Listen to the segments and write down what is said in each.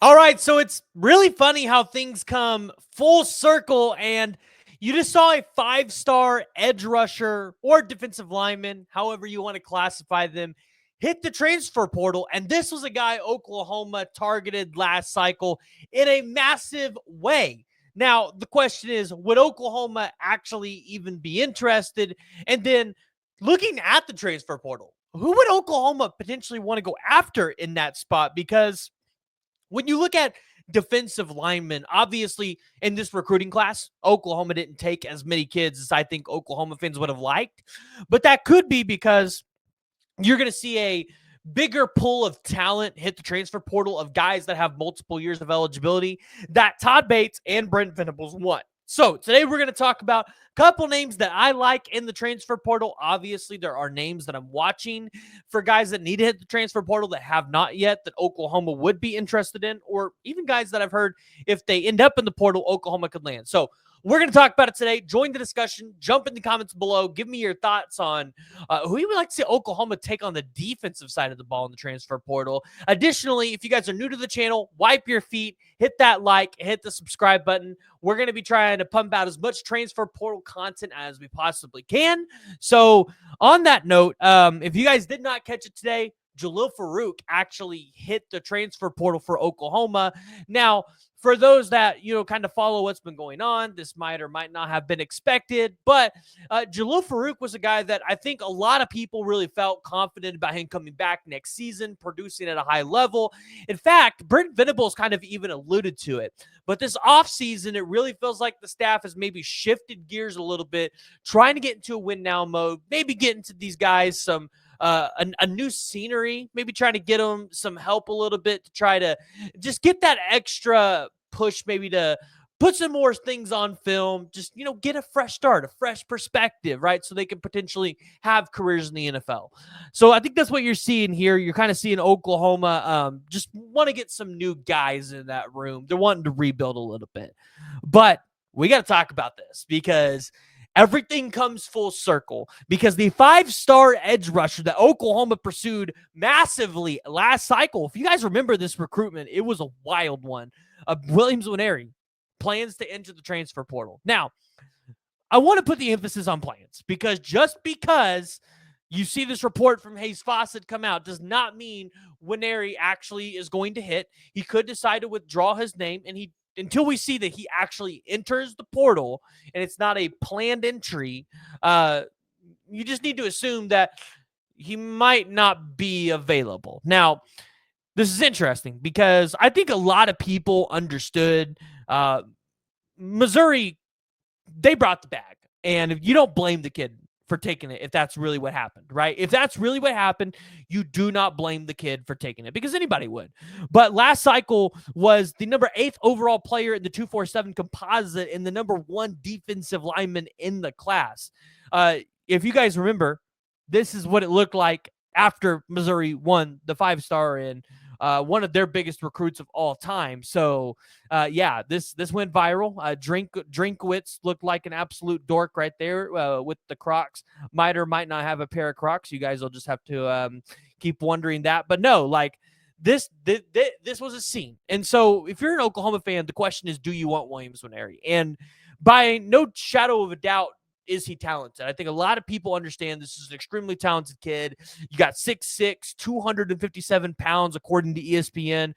All right, so it's really funny how things come full circle, and you just saw a five-star edge rusher or defensive lineman, however you want to classify them, hit the transfer portal. And this was a guy Oklahoma targeted last cycle in a massive way. Now, the question is, would Oklahoma actually even be interested? And then looking at the transfer portal, who would Oklahoma potentially want to go after in that spot? Because when you look at defensive linemen, obviously in this recruiting class, Oklahoma didn't take as many kids as I think Oklahoma fans would have liked. But that could be because you're going to see a bigger pool of talent hit the transfer portal of guys that have multiple years of eligibility that Todd Bates and Brent Venables want. So today we're going to talk about a couple names that I like in the transfer portal. Obviously, there are names that I'm watching for guys that need to hit the transfer portal that have not yet, that Oklahoma would be interested in, or even guys that I've heard if they end up in the portal, Oklahoma could land. So we're going to talk about it today. Join the discussion. Jump in the comments below. Give me your thoughts on who you would like to see Oklahoma take on the defensive side of the ball in the transfer portal. Additionally, if you guys are new to the channel, wipe your feet, hit that like, hit the subscribe button. We're going to be trying to pump out as much transfer portal content as we possibly can. So on that note, if you guys did not catch it today, Jalil Farooq actually hit the transfer portal for Oklahoma. Now, for those that, kind of follow what's been going on, this might or might not have been expected, but Jalil Farooq was a guy that I think a lot of people really felt confident about him coming back next season, producing at a high level. In fact, Brent Venables kind of even alluded to it. But this offseason, it really feels like the staff has maybe shifted gears a little bit, trying to get into a win-now mode, maybe get into these guys some a new scenery, maybe trying to get them some help a little bit to try to just get that extra push, maybe to put some more things on film, just, get a fresh start, a fresh perspective, right? So they can potentially have careers in the NFL. So I think that's what you're seeing here. You're kind of seeing Oklahoma just want to get some new guys in that room. They're wanting to rebuild a little bit. But we got to talk about this because everything comes full circle, because the five-star edge rusher that Oklahoma pursued massively last cycle, if you guys remember this recruitment, it was a wild one. Williams Nwaneri plans to enter the transfer portal. Now, I want to put the emphasis on plans, because just because you see this report from Hayes Fawcett come out does not mean Nwaneri actually is going to hit. He could decide to withdraw his name, and until we see that he actually enters the portal and it's not a planned entry, you just need to assume that he might not be available. Now, this is interesting because I think a lot of people understood Missouri, they brought the bag. And if you don't blame the kid for taking it, if that's really what happened, right? If that's really what happened, you do not blame the kid for taking it, because anybody would. But last cycle was the number 8th overall player in the 247 composite and the number 1 defensive lineman in the class. If you guys remember, this is what it looked like after Missouri won the 5-star and one of their biggest recruits of all time. So, this went viral. Drinkwitz looked like an absolute dork right there with the Crocs. Might or might not have a pair of Crocs. You guys will just have to keep wondering that. But no, like this was a scene. And so if you're an Oklahoma fan, the question is, do you want Williams Nwaneri? And by no shadow of a doubt, is he talented? I think a lot of people understand this is an extremely talented kid. You got 6'6", 257 pounds, according to ESPN.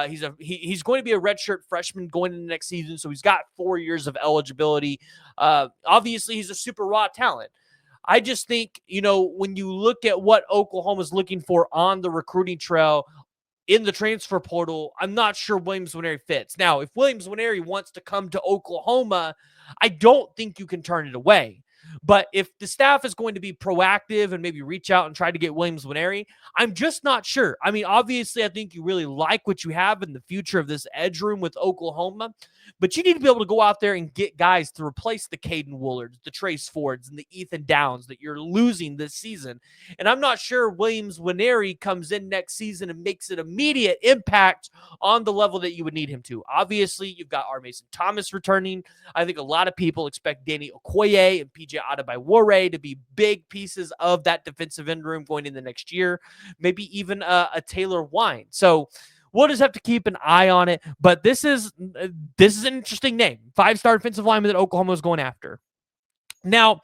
He's going to be a redshirt freshman going into the next season, so he's got 4 years of eligibility. Obviously, he's a super raw talent. I just think, when you look at what Oklahoma's looking for on the recruiting trail in the transfer portal, I'm not sure Williams Nwaneri fits. Now, if Williams Nwaneri wants to come to Oklahoma, I don't think you can turn it away. But if the staff is going to be proactive and maybe reach out and try to get Williams Nwaneri, I'm just not sure. I mean, obviously, I think you really like what you have in the future of this edge room with Oklahoma, but you need to be able to go out there and get guys to replace the Caden Woollards, the Trace Fords, and the Ethan Downs that you're losing this season. And I'm not sure Williams Nwaneri comes in next season and makes an immediate impact on the level that you would need him to. Obviously, you've got R. Mason Thomas returning. I think a lot of people expect Danny Okoye and PJ Adebayo to be big pieces of that defensive end room going in the next year, maybe even a Taylor Wine. So We'll just have to keep an eye on it. But this is an interesting name. 5-star defensive lineman that Oklahoma is going after. Now,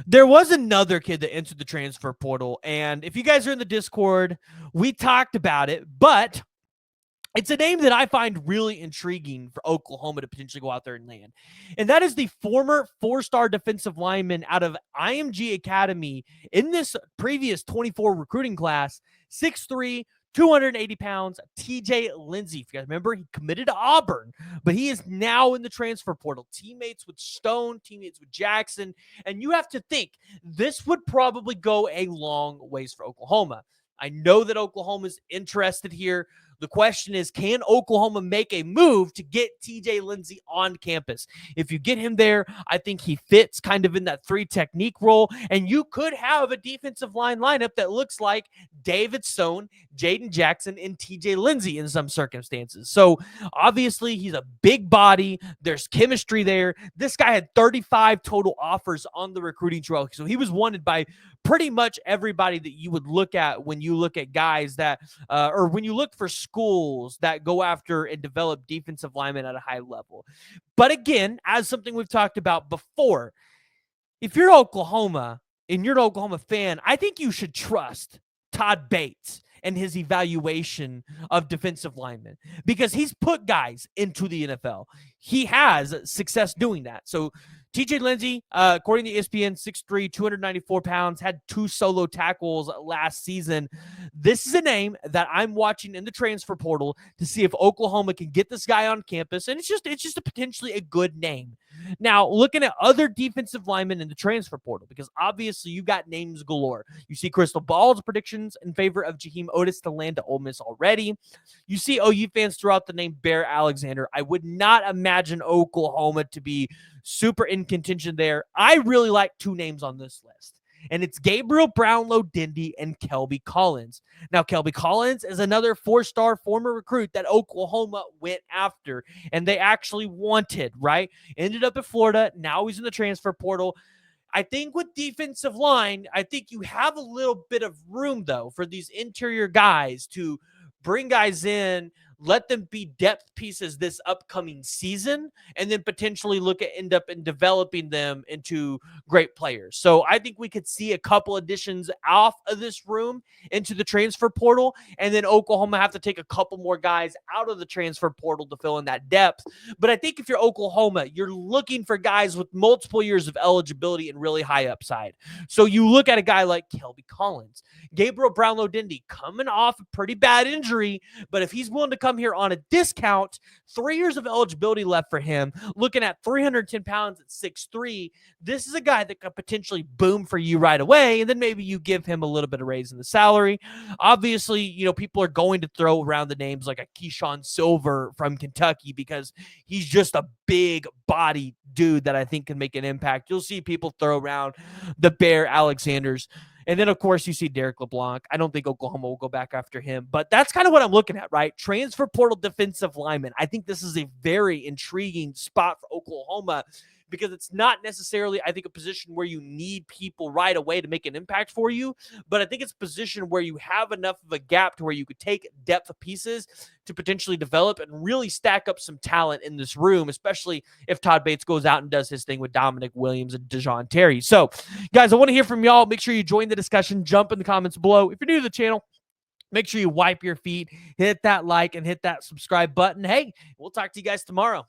there was another kid that entered the transfer portal, and if you guys are in the Discord, we talked about it, but it's a name that I find really intriguing for Oklahoma to potentially go out there and land. And that is the former 4-star defensive lineman out of IMG Academy in this previous 24 recruiting class, 6'3", 280 pounds, TJ Lindsay. If you guys remember, he committed to Auburn, but he is now in the transfer portal. Teammates with Stone, teammates with Jackson. And you have to think, this would probably go a long ways for Oklahoma. I know that Oklahoma is interested here. The question is, can Oklahoma make a move to get TJ Lindsay on campus? If you get him there, I think he fits kind of in that 3 technique role, and you could have a defensive line lineup that looks like David Stone, Jaden Jackson, and TJ Lindsay in some circumstances. So obviously he's a big body. There's chemistry there. This guy had 35 total offers on the recruiting trail, so he was wanted by pretty much everybody that you would look at when you look at guys that, or when you look for schools that go after and develop defensive linemen at a high level. But again, as something we've talked about before, if you're Oklahoma and you're an Oklahoma fan, I think you should trust Todd Bates and his evaluation of defensive linemen, because he's put guys into the NFL. He has success doing that. So TJ Lindsay, according to ESPN, 6'3", 294 pounds, had 2 solo tackles last season. This is a name that I'm watching in the transfer portal to see if Oklahoma can get this guy on campus, and it's just a potentially a good name. Now, looking at other defensive linemen in the transfer portal, because obviously you got names galore. You see Crystal Ball's predictions in favor of Jaheim Otis to land to Ole Miss already. You see OU fans throw out the name Bear Alexander. I would not imagine Oklahoma to be super in contention there. I really like 2 names on this list, and it's Gabriel Brownlow-Dindy and Kelby Collins. Now, Kelby Collins is another 4-star former recruit that Oklahoma went after, and they actually wanted, right? Ended up at Florida. Now he's in the transfer portal. I think with defensive line, I think you have a little bit of room, though, for these interior guys to bring guys in, let them be depth pieces this upcoming season, and then potentially look at end up in developing them into great players. So I think we could see a couple additions off of this room into the transfer portal, and then Oklahoma have to take a couple more guys out of the transfer portal to fill in that depth. But I think if you're Oklahoma, you're looking for guys with multiple years of eligibility and really high upside. So you look at a guy like Kelby Collins, Gabriel Brownlow-Dindy, coming off a pretty bad injury, but if he's willing to come here on a discount, 3 years of eligibility left for him, looking at 310 pounds at 6'3", this is a guy that could potentially boom for you right away, and then maybe you give him a little bit of raise in the salary. Obviously, you know, people are going to throw around the names like a Keyshawn Silver from Kentucky because he's just a big body dude that I think can make an impact. You'll see people throw around the Bear Alexanders. And then, of course, you see Derek LeBlanc. I don't think Oklahoma will go back after him, but that's kind of what I'm looking at, right? Transfer portal defensive lineman. I think this is a very intriguing spot for Oklahoma because it's not necessarily, I think, a position where you need people right away to make an impact for you, but I think it's a position where you have enough of a gap to where you could take depth of pieces to potentially develop and really stack up some talent in this room, especially if Todd Bates goes out and does his thing with Dominic Williams and Dejon Terry. So, guys, I want to hear from y'all. Make sure you join the discussion. Jump in the comments below. If you're new to the channel, make sure you wipe your feet, hit that like, and hit that subscribe button. Hey, we'll talk to you guys tomorrow.